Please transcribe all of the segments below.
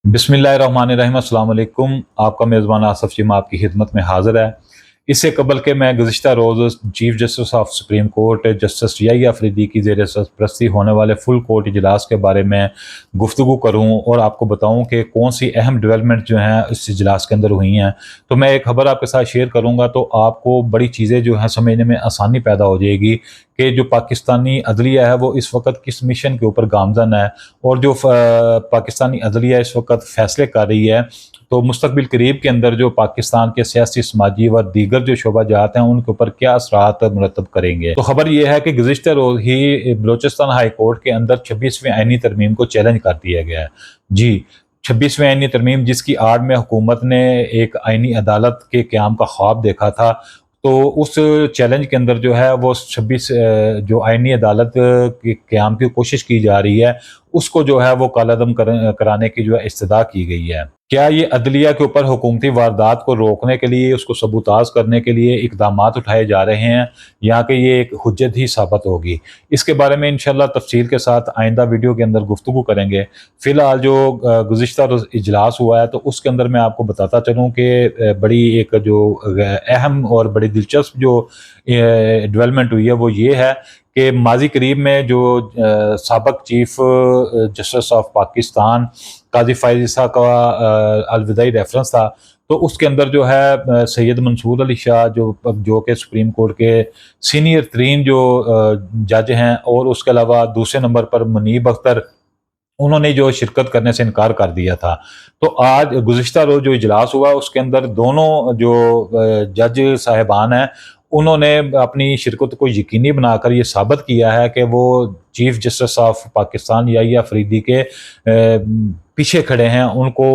बिस्मिल्लाहिर्रहमानिर्रहीम। अस्सलाम वालेकुम। आपका मेज़बान आसफ़ चीमा आपकी खिदमत में हाज़िर है। इससे कबल के मैं गुज़िश्ता रोज़ chief justice of supreme court justice Yahya Afridi की ज़ेर सरपरस्ती होने वाले फुल कोर्ट इजलास के बारे में गुफ्तगू करूँ और आपको बताऊँ कि कौन सी अहम डेवलपमेंट जो हैं इस इजलास के अंदर हुई हैं। तो मैं एक खबर आपके साथ शेयर करूँगा तो आपको बड़ी चीज़ें जो हैं समझने में आसानी पैदा हो जाएगी कि जो पाकिस्तानी अदलिया है वो इस वक्त किस मिशन के ऊपर गामज़न है और जो पाकिस्तानी अदलिया इस वक्त फैसले कर रही है तो मुस्तकबिल करीब के अंदर जो पाकिस्तान के सियासी समाजी व दीगर जो शोबाजात हैं उनके ऊपर क्या असरात मुरतब करेंगे। तो खबर यह है कि गुज़िश्ता रोज़ ही बलोचिस्तान हाई कोर्ट के अंदर 26वीं आईनी तरमीम को चैलेंज कर दिया गया है। जी, 26वीं आईनी तरमीम जिसकी आड़ में हुकूमत ने एक आईनी अदालत के क़याम का ख्वाब देखा था, तो उस चैलेंज के अंदर जो है वो 26 जो आईनी अदालत के क़याम की कोशिश की जा रही है, उसको जो है वो कालादम कराने की जो है इस्तदा की गई है। क्या ये अदलिया के ऊपर हुकूमती वारदात को रोकने के लिए, उसको सबूताज करने के लिए इक़दामात उठाए जा रहे हैं या कि ये एक हुज्जत ही साबित होगी? इसके बारे में इंशाअल्लाह तफसील के साथ आइंदा वीडियो के अंदर गुफ्तगू करेंगे। फ़िलहाल जो गुज़िश्ता रोज़ इजलास हुआ है तो उसके अंदर मैं आपको बताता चलूँ कि बड़ी एक जो अहम और बड़ी दिलचस्प जो डेवलपमेंट हुई है वो ये है कि माजी करीब में जो साबिक़ chief justice of Pakistan Qazi Faiz ईसा का अलविदाई रेफरेंस था, तो उसके अंदर जो है सैयद मंसूर अली शाह जो कि सुप्रीम कोर्ट के सीनियर तरीन जो जज हैं और उसके अलावा दूसरे नंबर पर मुनीब अख्तर, उन्होंने जो शिरकत करने से इनकार कर दिया था। तो आज गुज़िश्ता रोज़ जो इजलास हुआ उसके अंदर दोनों जो जज साहिबान हैं उन्होंने अपनी शिरकत को यकीनी बनाकर ये साबित किया है कि वो chief justice of Pakistan Yahya Afridi के पीछे खड़े हैं, उनको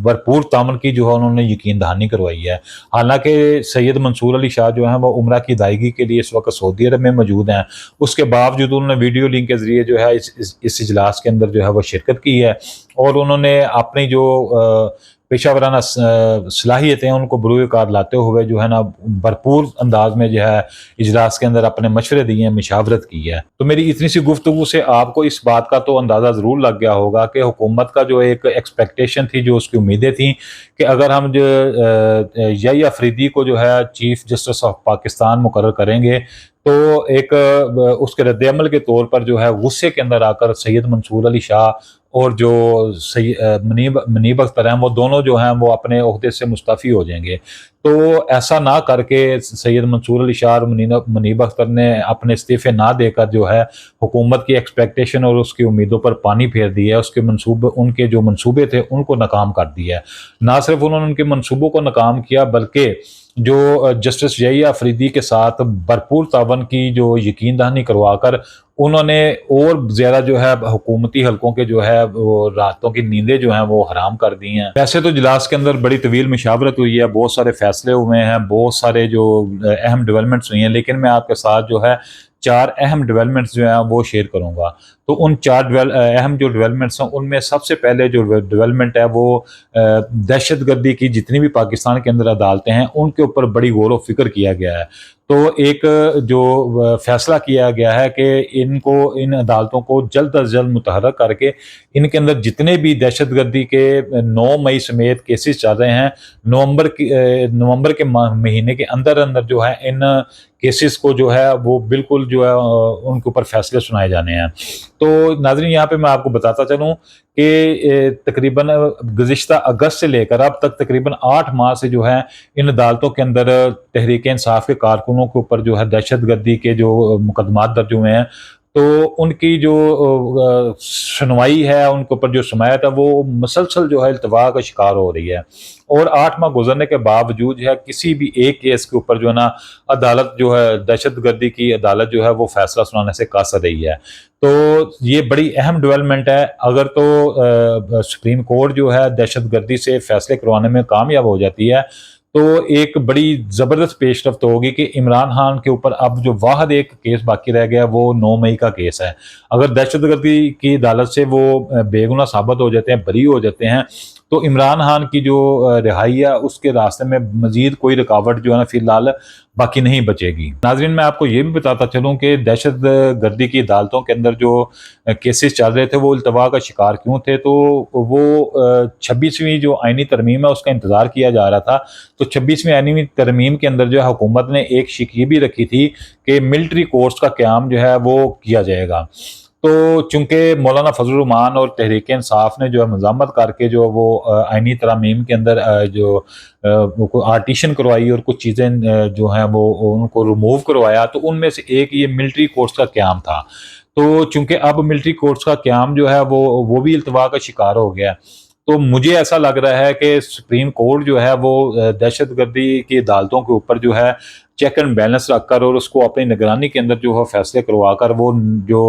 भरपूर तामन की जो है उन्होंने यकीन दहानी करवाई है। हालांकि सैयद मंसूर अली शाह जो हैं वो उम्रा की अदायगी के लिए इस वक्त सऊदी अरब में मौजूद हैं, उसके बावजूद उन्होंने वीडियो लिंक के ज़रिए जो है इस इजलास के अंदर जो है वो शिरकत की है और उन्होंने अपनी जो पेशा वराना सलाहियतें उनको बरूए कार लाते हुए जो है ना भरपूर अंदाज में जो है इजलास के अंदर अपने मशवरे दिए हैं, मशावरत की है। तो मेरी इतनी सी गुफ्तगू से आपको इस बात का तो अंदाज़ा ज़रूर लग गया होगा कि हुकूमत का जो एक एक्सपेक्टेशन थी, जो उसकी उम्मीदें थी कि अगर हम जो याहिया अफरीदी को जो है चीफ़ जस्टिस ऑफ पाकिस्तान मुकर्रर करेंगे तो एक उसके रद्द-ए-अमल के तौर पर जो है गुस्से के अंदर आकर सैयद मंसूर अली शाह और जो मुनीब अख्तर हैं वो दोनों जो हैं वो अपने ओहदे से मुस्तफ़ी हो जाएंगे। तो ऐसा ना करके सैयद मंसूर अली शाह और मुनीब अख्तर ने अपने इस्तीफ़े ना देकर जो है हुकूमत की एक्सपेक्टेशन और उसकी उम्मीदों पर पानी फेर दिया है। उनके जो मंसूबे थे उनको नाकाम कर दिया है। ना सिर्फ उन्होंने उनके मंसूबों को नाकाम किया बल्कि जो जस्टिस याहिया अफरीदी के साथ भरपूर तावन की जो यकीन दहानी करवा कर उन्होंने और ज़्यादा जो है हुकूमती हलकों के जो है वो रातों की नींदें जो हैं वो हराम कर दी हैं। वैसे तो इजलास के अंदर बड़ी तवील मशावरत हुई है, बहुत सारे फैसले हुए हैं, बहुत सारे जो अहम डेवलपमेंट्स हुई हैं, लेकिन मैं आपके साथ जो है 4 अहम डेवलपमेंट्स जो हैं वो शेयर करूँगा। तो उन 4 अहम जो डेवलपमेंट्स हैं उनमें सबसे पहले जो डेवलपमेंट है वो दहशतगर्दी की जितनी भी पाकिस्तान के अंदर अदालतें हैं उनके ऊपर बड़ी गौर व फिक्र किया गया है। तो एक जो फैसला किया गया है कि इन अदालतों को जल्द अज जल्द मुतहर्रक करके इनके अंदर जितने भी दहशतगर्दी के 9 मई समेत केसेस चल रहे हैं, नवंबर के महीने के अंदर अंदर जो है इन केसेस को जो है वो बिल्कुल जो है उनके ऊपर फैसले सुनाए जाने हैं। तो नाज़रीन यहाँ पे मैं आपको बताता चलूँ कि तकरीबन गुज़िश्ता अगस्त से लेकर अब तक तकरीबन 8 माह से जो है इन अदालतों के अंदर तहरीक-ए-इंसाफ के कारकुनों के ऊपर जो है दहशतगर्दी के जो मुकदमात दर्ज हुए हैं, तो उनकी जो सुनवाई है, उनके ऊपर जो समाअत है वो मुसलसल जो है इल्तवा का शिकार हो रही है। और 8 माह गुजरने के बावजूद जो है किसी भी एक केस के ऊपर जो है ना अदालत जो है दहशतगर्दी की अदालत जो है वो फैसला सुनाने से कासर रही है। तो ये बड़ी अहम डेवलपमेंट है। अगर तो सुप्रीम कोर्ट जो है दहशतगर्दी से फैसले करवाने में कामयाब हो जाती है तो एक बड़ी ज़बरदस्त पेशरफ्त होगी कि इमरान खान के ऊपर अब जो वाहद एक केस बाकी रह गया वो 9 मई का केस है। अगर दहशतगर्दी की अदालत से वो बेगुनाह साबित हो जाते हैं, बरी हो जाते हैं, تو عمران خان کی جو رہائی ہے اس کے راستے میں مزید کوئی رکاوٹ جو ہے نا فی الحال باقی نہیں بچے گی۔ ناظرین میں آپ کو یہ بھی بتاتا چلوں کہ دہشت گردی کی عدالتوں کے اندر جو کیسز چل رہے تھے وہ التوا کا شکار کیوں تھے، تو وہ 26ویں جو آئینی ترمیم ہے اس کا انتظار کیا جا رہا تھا۔ تو 26ویں آئینی ترمیم کے اندر جو ہے حکومت نے ایک شک یہ بھی رکھی تھی کہ ملٹری کورٹس کا قیام جو ہے وہ کیا جائے گا۔ تو چونکہ مولانا فضل الرحمان اور تحریک انصاف نے جو ہے مذمت کر کے جو وہ آئینی ترامیم کے اندر جو آرٹیشن کروائی اور کچھ چیزیں جو ہیں وہ ان کو ریموو کروایا، تو ان میں سے ایک یہ ملٹری کورٹس کا قیام تھا۔ تو چونکہ اب ملٹری کورٹس کا قیام جو ہے وہ بھی التوا کا شکار ہو گیا، تو مجھے ایسا لگ رہا ہے کہ سپریم کورٹ جو ہے وہ دہشت گردی کی عدالتوں کے اوپر جو ہے چیک اینڈ بیلنس رکھ کر اور اس کو اپنی نگرانی کے اندر جو ہے فیصلے کروا کر وہ جو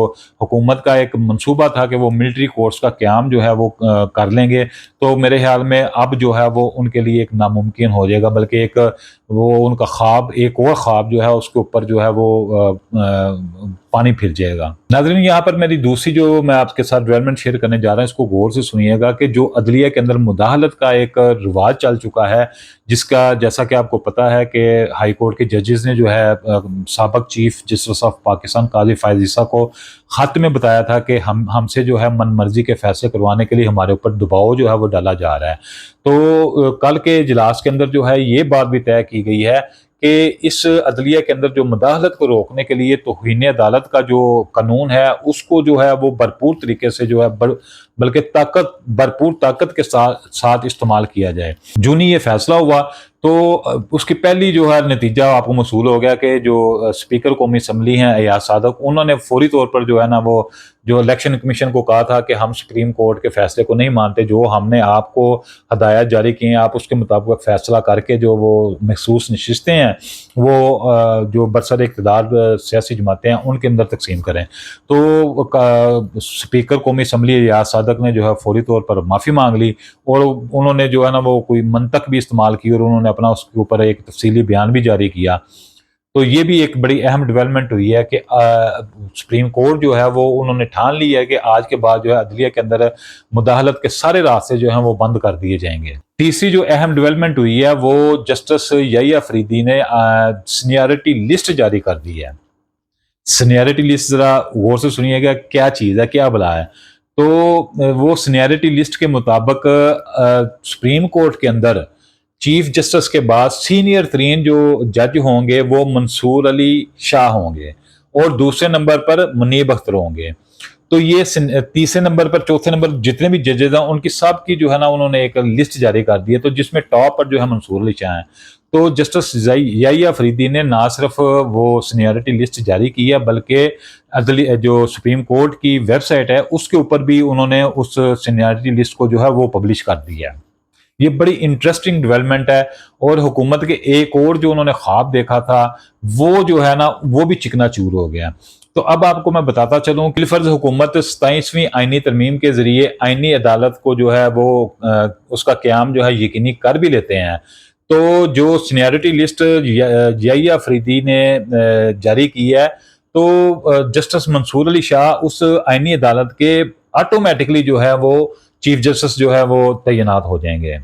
حکومت کا ایک منصوبہ تھا کہ وہ ملٹری کورٹس کا قیام جو ہے وہ کر لیں گے، تو میرے خیال میں اب جو ہے وہ ان کے لیے ایک ناممکن ہو جائے گا، بلکہ ایک وہ ان کا خواب، ایک اور خواب جو ہے اس کے اوپر جو ہے وہ پانی پھر جائے گا۔ ناظرین یہاں پر میری دوسری جو میں آپ کے ساتھ ڈیولپمنٹ شیئر کرنے جا رہا ہوں، اس کو غور سے سنیے گا کہ جو عدلیہ کے اندر مداخلت کا ایک رواج چل چکا ہے، جس کا جیسا کہ آپ کو پتہ ہے کہ ہائی کورٹ کے ججز نے جو ہے سابق چیف جسٹس آف پاکستان قاضی فائز عیسیٰ کو خط میں بتایا تھا کہ ہم سے جو ہے من مرضی کے فیصلے کروانے کے لیے ہمارے اوپر دباؤ جو ہے وہ ڈالا جا رہا ہے۔ تو کل کے اجلاس کے اندر جو ہے یہ بات بھی طے کی گئی ہے کہ اس عدلیہ کے اندر جو مداخلت کو روکنے کے لیے توہین عدالت کا جو قانون ہے اس کو جو ہے وہ بھرپور طریقے سے جو ہے بلکہ بھرپور طاقت کے ساتھ استعمال کیا جائے۔ جو نہیں یہ فیصلہ ہوا تو اس کی پہلی جو ہے نتیجہ آپ کو موصول ہو گیا کہ جو اسپیکر قومی اسمبلی ہیں ایاز صادق، انہوں نے فوری طور پر جو ہے نا وہ جو الیکشن کمیشن کو کہا تھا کہ ہم سپریم کورٹ کے فیصلے کو نہیں مانتے، جو ہم نے آپ کو ہدایات جاری کی ہیں آپ اس کے مطابق فیصلہ کر کے جو وہ مخصوص نشستیں ہیں وہ جو برسر اقتدار سیاسی جماعتیں ہیں ان کے اندر تقسیم کریں۔ تو اسپیکر قومی اسمبلی ایاز صادق نے جو ہے فوری طور پر معافی مانگ لی اور انہوں نے جو ہے نا وہ کوئی منطق بھی استعمال کی اور انہوں نے اپنا اس کے اوپر ایک تفصیلی بیان بھی جاری کیا۔ تو یہ بھی ایک بڑی اہم ڈیولپمنٹ ہوئی ہے کہ سپریم کورٹ جو ہے وہ انہوں نے ٹھان لی ہے کہ آج کے بعد جو ہے عدلیہ کے اندر مداخلت کے سارے راستے جو ہیں وہ بند کر دیے جائیں گے۔ تیسری جو اہم ڈیولپمنٹ ہوئی ہے وہ جسٹس یحییٰ فریدی نے سینیارٹی لسٹ جاری کر دی ہے۔ سینیارٹی لسٹ ذرا غور سے سنیے گا کیا چیز ہے، کیا بلا ہے۔ تو وہ سینیارٹی لسٹ کے مطابق سپریم کورٹ کے اندر چیف جسٹس کے بعد سینئر ترین جو جج ہوں گے وہ منصور علی شاہ ہوں گے اور دوسرے نمبر پر منیب اختر ہوں گے۔ تو یہ تیسرے نمبر پر چوتھے نمبر جتنے بھی ججز ہیں ان کی سب کی جو ہے نا انہوں نے ایک لسٹ جاری کر دی ہے، تو جس میں ٹاپ پر جو ہے منصور علی شاہ ہیں۔ تو جسٹس یحییٰ فریدی نے نہ صرف وہ سینیارٹی لسٹ جاری کی ہے بلکہ جو سپریم کورٹ کی ویب سائٹ ہے اس کے اوپر بھی انہوں نے اس سینیارٹی لسٹ کو جو ہے وہ پبلش کر دیا ہے۔ یہ بڑی انٹرسٹنگ ڈیولپمنٹ ہے اور حکومت کے ایک اور جو انہوں نے خواب دیکھا تھا وہ جو ہے نا وہ بھی چکنا چور ہو گیا۔ تو اب آپ کو میں بتاتا چلوں کہ فرض حکومت 27ویں آئینی ترمیم کے ذریعے آئینی عدالت کو جو ہے وہ اس کا قیام جو ہے یقینی کر بھی لیتے ہیں، تو جو سینیارٹی لسٹ یحییٰ فریدی نے جاری کی ہے تو جسٹس منصور علی شاہ اس آئینی عدالت کے آٹومیٹکلی جو ہے وہ چیف جسٹس جو ہے وہ تعینات ہو جائیں گے۔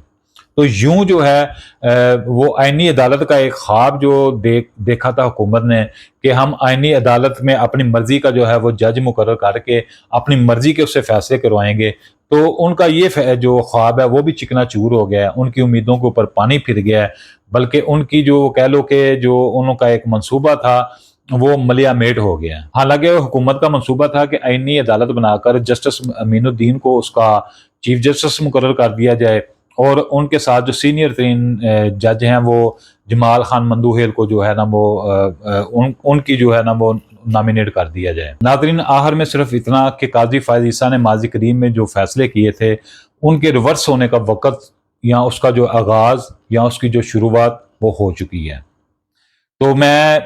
تو یوں جو ہے وہ آئینی عدالت کا ایک خواب جو دیکھا تھا حکومت نے کہ ہم آئینی عدالت میں اپنی مرضی کا جو ہے وہ جج مقرر کر کے اپنی مرضی کے اس سے فیصلے کروائیں گے، تو ان کا یہ جو خواب ہے وہ بھی چکنا چور ہو گیا ہے، ان کی امیدوں کے اوپر پانی پھر گیا ہے، بلکہ ان کی جو کہہ لو کہ جو انہوں کا ایک منصوبہ تھا وہ ملیا میٹ ہو گیا۔ حالانکہ حکومت کا منصوبہ تھا کہ آئینی عدالت بنا کر جسٹس امین الدین کو اس کا چیف جسٹس مقرر کر دیا جائے اور ان کے ساتھ جو سینئر ترین جج ہیں وہ جمال خان مندوہیل کو جو ہے نا وہ ان کی جو ہے نا وہ نامینیٹ کر دیا جائے۔ ناظرین آخر میں صرف اتنا کہ قاضی فائز عیسیٰ نے ماضی قدیم میں جو فیصلے کیے تھے ان کے ریورس ہونے کا وقت یا اس کا جو آغاز یا اس کی جو شروعات وہ ہو چکی ہے۔ تو میں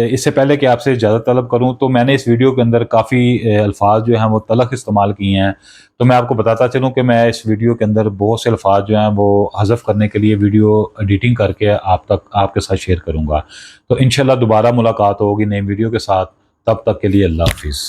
اس سے پہلے کہ آپ سے اجازت طلب کروں تو میں نے اس ویڈیو کے اندر کافی الفاظ جو ہیں وہ تلخ استعمال کیے ہیں، تو میں آپ کو بتاتا چلوں کہ میں اس ویڈیو کے اندر بہت سے الفاظ جو ہیں وہ حذف کرنے کے لیے ویڈیو ایڈیٹنگ کر کے آپ کے ساتھ شیئر کروں گا۔ تو انشاءاللہ دوبارہ ملاقات ہوگی نئی ویڈیو کے ساتھ، تب تک کے لیے اللہ حافظ۔